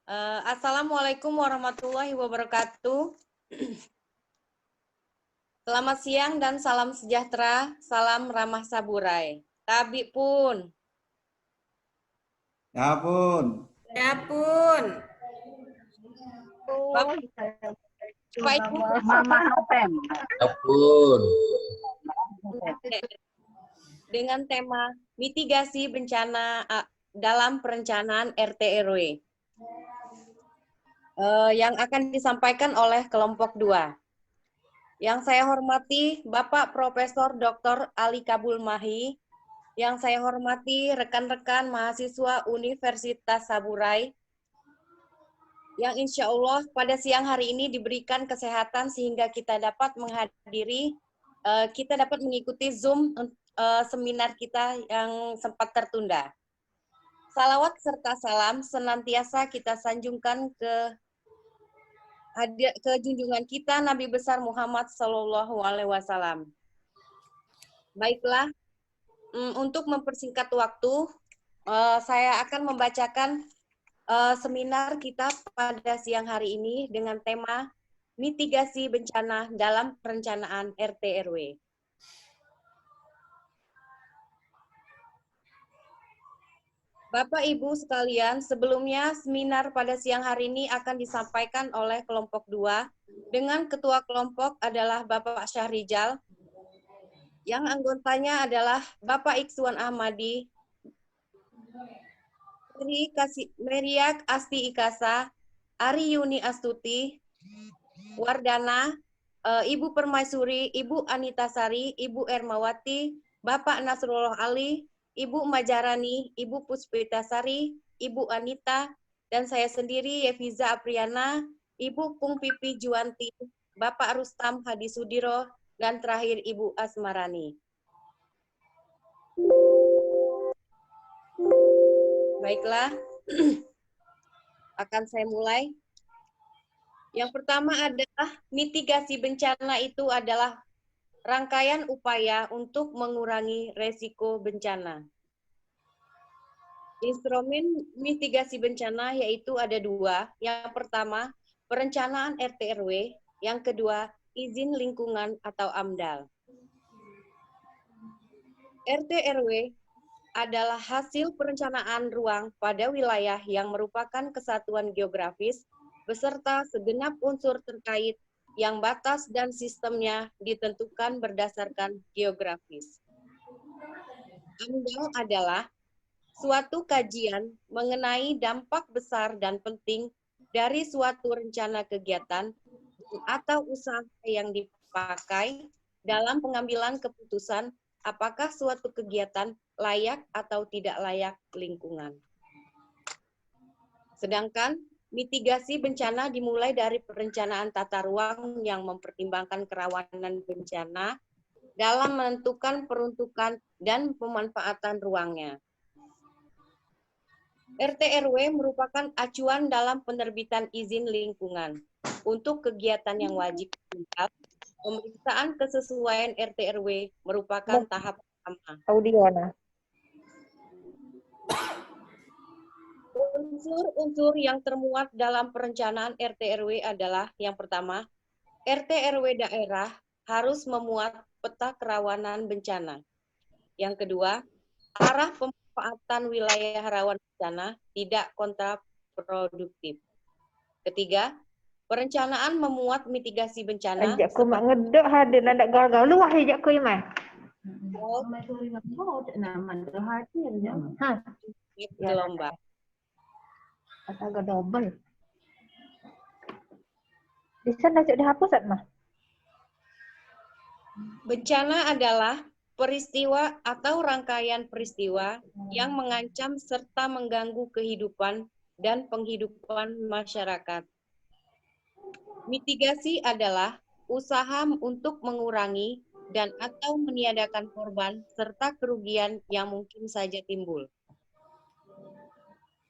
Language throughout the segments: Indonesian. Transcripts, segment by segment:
Assalamualaikum warahmatullahi wabarakatuh. Selamat siang dan salam sejahtera, salam ramah saburai. Tabi pun. Ya pun. Ya pun. Bapak Ibu Mama Nopem. Ampun. dengan tema mitigasi bencana dalam perencanaan RT RW yang akan disampaikan oleh kelompok 2. Yang saya hormati Bapak Profesor Dr. Ali Kabul Mahi, yang saya hormati rekan-rekan mahasiswa Universitas Saburai, yang insya Allah pada siang hari ini diberikan kesehatan sehingga kita dapat menghadiri, kita dapat mengikuti Zoom seminar kita yang sempat tertunda. Salawat serta salam senantiasa kita sanjungkan ke junjungan kita Nabi besar Muhammad Sallallahu Alaihi Wasallam. Baiklah, untuk mempersingkat waktu, saya akan membacakan seminar kita pada siang hari ini dengan tema mitigasi bencana dalam perencanaan RT RW. Bapak Ibu sekalian, sebelumnya seminar pada siang hari ini akan disampaikan oleh kelompok 2 dengan ketua kelompok adalah Bapak Syahrijal, yang anggotanya adalah Bapak Ikswan Ahmadi, Meriak Asti Ikasa, Ari Yuni Astuti, Wardana, Ibu Permaisuri, Ibu Anita Sari, Ibu Ermawati, Bapak Nasrullah Ali, Ibu Majarani, Ibu Puspita Sari, Ibu Anita, dan saya sendiri Yefiza Apriana, Ibu Pung Pipi Juwanti, Bapak Rustam Hadi Sudiro, dan terakhir Ibu Asmarani. Baiklah, akan saya mulai. Yang pertama adalah mitigasi bencana itu adalah rangkaian upaya untuk mengurangi resiko bencana. Instrumen mitigasi bencana yaitu ada 2. Yang pertama, perencanaan RT RW. Yang kedua, izin lingkungan atau AMDAL. RT RW adalah hasil perencanaan ruang pada wilayah yang merupakan kesatuan geografis beserta segenap unsur terkait yang batas dan sistemnya ditentukan berdasarkan geografis. AMDAL adalah suatu kajian mengenai dampak besar dan penting dari suatu rencana kegiatan atau usaha yang dipakai dalam pengambilan keputusan apakah suatu kegiatan layak atau tidak layak lingkungan. Sedangkan mitigasi bencana dimulai dari perencanaan tata ruang yang mempertimbangkan kerawanan bencana dalam menentukan peruntukan dan pemanfaatan ruangnya. RT RW merupakan acuan dalam penerbitan izin lingkungan. Untuk kegiatan yang wajib diungkap, pemeriksaan kesesuaian RT RW merupakan tahap pertama. Unsur-unsur yang termuat dalam perencanaan RT RW adalah yang pertama, RT RW daerah harus memuat peta kerawanan bencana. Yang kedua, arah pemanfaatan wilayah rawan bencana tidak kontraproduktif. Ketiga, perencanaan memuat mitigasi bencana. Ajak ku mak ngedok hadir nak gagal luah ajak ku imai. Gelombang. Agak double. Di sana cak dihapus tak mah? Bencana adalah peristiwa atau rangkaian peristiwa yang mengancam serta mengganggu kehidupan dan penghidupan masyarakat. Mitigasi adalah usaha untuk mengurangi dan atau meniadakan korban serta kerugian yang mungkin saja timbul.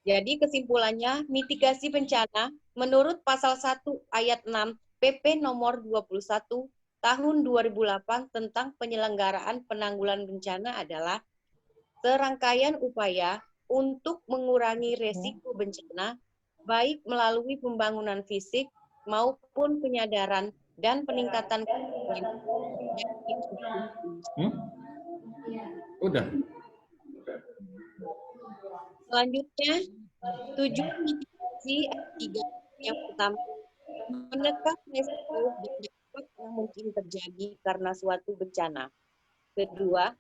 Jadi kesimpulannya, mitigasi bencana menurut pasal 1 ayat 6 PP nomor 21 tahun 2008 tentang penyelenggaraan penanggulangan bencana adalah serangkaian upaya untuk mengurangi resiko bencana baik melalui pembangunan fisik maupun penyadaran dan peningkatan kesadaran. Udah. Selanjutnya, tujuan mitigasi ada 3. Yang pertama, menekan resiko dan dampak yang mungkin terjadi karena suatu bencana. Kedua,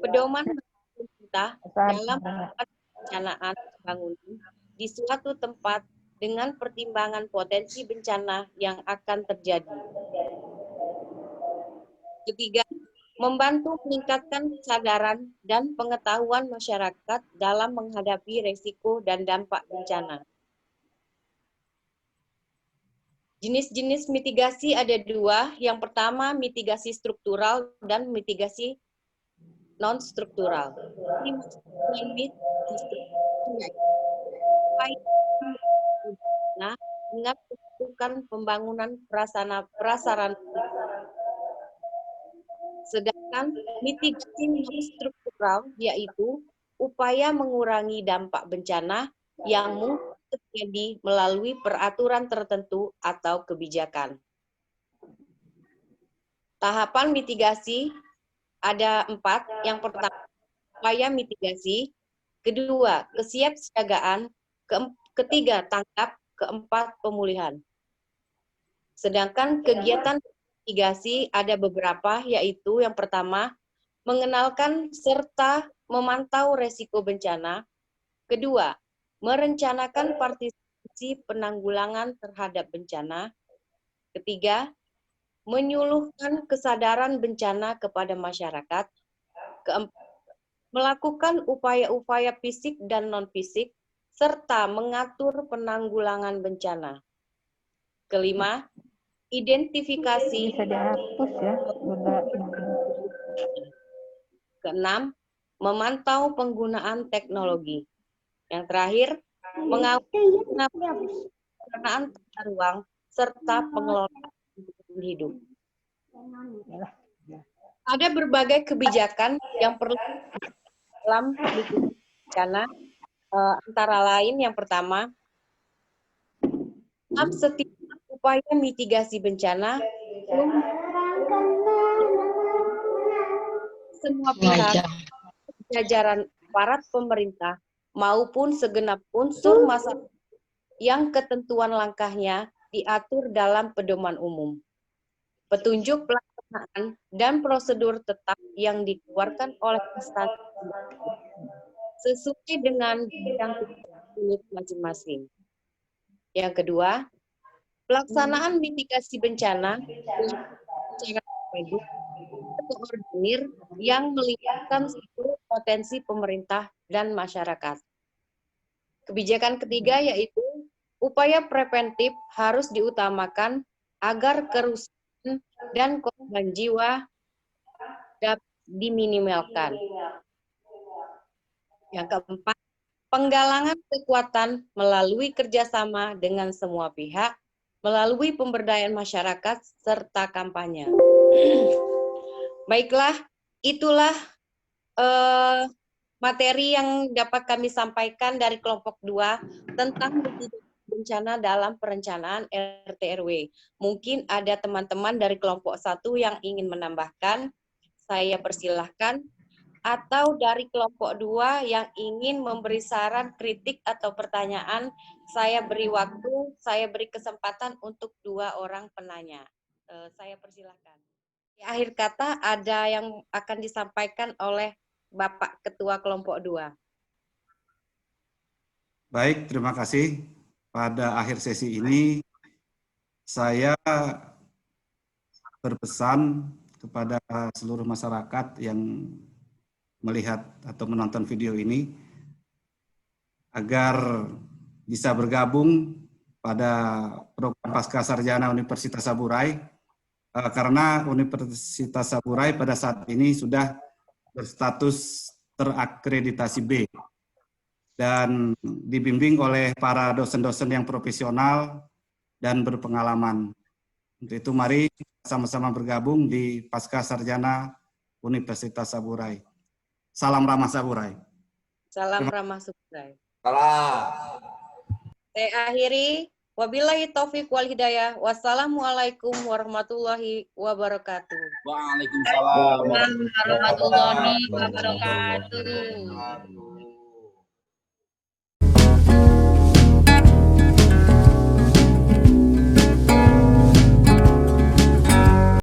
pedoman pemerintah dalam perencanaan bangunan di suatu tempat dengan pertimbangan potensi bencana yang akan terjadi. Ketiga, membantu meningkatkan kesadaran dan pengetahuan masyarakat dalam menghadapi resiko dan dampak bencana. Jenis-jenis mitigasi ada 2. Yang pertama, mitigasi struktural dan mitigasi non-struktural. Nah, dengan melakukan pembangunan prasarana. Sedangkan mitigasi non-struktural yaitu upaya mengurangi dampak bencana yang mungkin terjadi melalui peraturan tertentu atau kebijakan. Tahapan mitigasi ada 4. Yang pertama, upaya mitigasi. Kedua, kesiapsiagaan. Ketiga, tanggap. Keempat, pemulihan. Sedangkan kegiatan mitigasi ada beberapa, yaitu yang pertama, mengenalkan serta memantau resiko bencana. Kedua, merencanakan partisipasi penanggulangan terhadap bencana. Ketiga, menyuluhkan kesadaran bencana kepada masyarakat. Keempat, melakukan upaya-upaya fisik dan non-fisik, serta mengatur penanggulangan bencana. Kelima, identifikasi. Bisa dihapus ya, Bunda. Keenam, memantau penggunaan teknologi. Yang terakhir, mengawasi penggunaan tata ruang serta pengelolaan lingkungan hidup. Ada berbagai kebijakan yang perlu dalam mitigasi bencana, antara lain yang pertama, setiap upaya mitigasi bencana semua pihak, jajaran aparat pemerintah maupun segenap unsur masyarakat yang ketentuan langkahnya diatur dalam pedoman umum, petunjuk pelaksanaan dan prosedur tetap yang dikeluarkan oleh instansi sesuai dengan bidang unit masing-masing. Yang kedua, pelaksanaan mitigasi bencana secara terkoordinir yang melibatkan seluruh potensi pemerintah dan masyarakat. Kebijakan ketiga yaitu upaya preventif harus diutamakan agar kerusakan dan korban jiwa dapat diminimalkan. Yang keempat, penggalangan kekuatan melalui kerjasama dengan semua pihak, melalui pemberdayaan masyarakat, serta kampanye. Baiklah, itulah materi yang dapat kami sampaikan dari kelompok 2 tentang bencana dalam perencanaan RT RW. Mungkin ada teman-teman dari kelompok 1 yang ingin menambahkan, saya persilahkan. Atau dari kelompok 2 yang ingin memberi saran, kritik, atau pertanyaan, saya beri waktu, saya beri kesempatan untuk 2 orang penanya. Saya persilahkan. Di akhir kata ada yang akan disampaikan oleh Bapak Ketua Kelompok 2. Baik, terima kasih. Pada akhir sesi ini, saya berpesan kepada seluruh masyarakat yang melihat atau menonton video ini agar bisa bergabung pada program Pasca Sarjana Universitas Saburai, karena Universitas Saburai pada saat ini sudah berstatus terakreditasi B dan dibimbing oleh para dosen-dosen yang profesional dan berpengalaman. Untuk itu mari sama-sama bergabung di Pasca Sarjana Universitas Saburai. Salam ramah Saburai. Salam ramah Saburai. Salam. Saya akhiri. Wabillahi taufiq wal hidayah. Wassalamualaikum warahmatullahi wabarakatuh. Waalaikumsalam Warahmatullahi wabarakatuh.